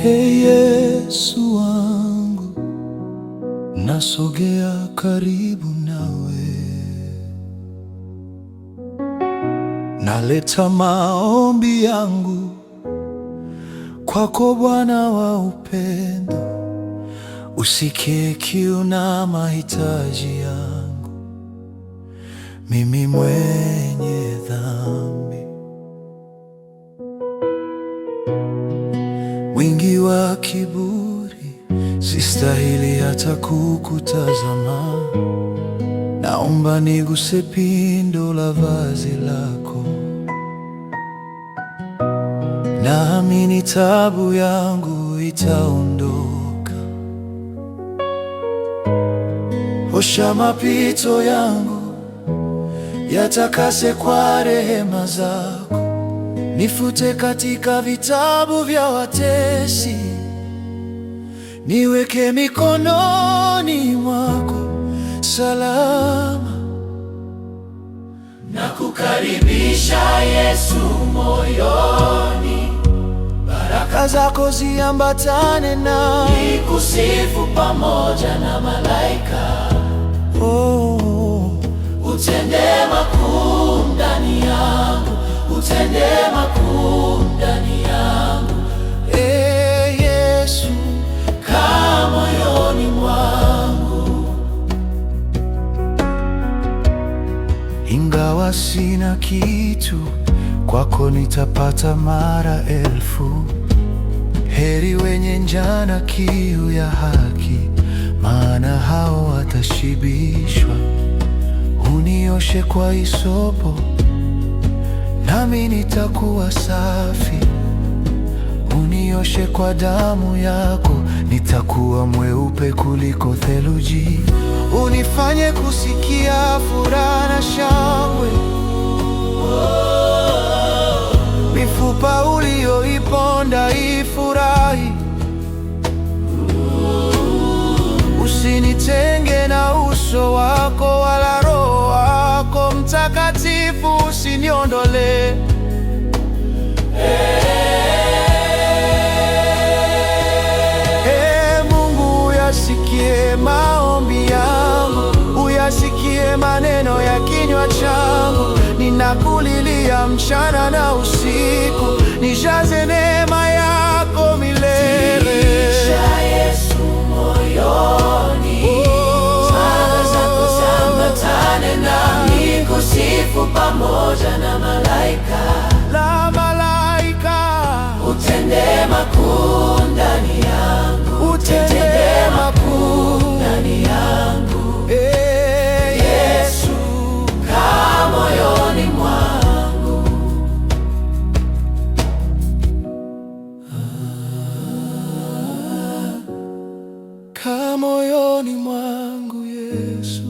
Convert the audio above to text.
Ee Yesu wangu, nasogea karibu nawe, naleta maombi yangu kwako Bwana wa upendo. Usikie kiu na mahitaji yangu, mimi mwenye dhambi. Mwingi wa kiburi, sistahili hata kukutazama. Naomba niguse pindo la vazi lako, naamini taabu yangu itaondoka. Osha mapito yangu, yatakase kwa rehema zako. Nifute katika vitabu vya watesi, niweke mikononi mwako salama. Nakukaribisha Yesu moyoni, baraka zako ziambatane na nikusifu pamoja na malaika. Utende makuu ndani yangu, utende makuu ndani yangu. Ee Yesu, kaa moyoni mwangu. Ingawa sina kitu, kwako nitapata mara elfu. Heri wenye njaa na kiu ya haki, maana hao watashibishwa. Unioshe kwa hisopo, nami nitakuwa safi. Unioshe kwa damu yako, nitakuwa mweupe kuliko theluji. Unifanye kusikia furaha na shangwe, mifupa ulioiponda ifurahi. Usinitenge na uso wako, wala Roho wako Mtakatifu usiniondole. Mungu, uyasikie maombi yangu, uyasikie maneno ya kinywa changu. Ninakulilia mchana na usiku, nijaze neema yako milele. Yesu moyoni, sala zako ziambatane nami, nikusifu pamoja na malaika. Utende makuu ndani yangu, utende makuu ndani yangu. Yesu, kaa moyoni mwangu. Kaa moyoni mwangu Yesu.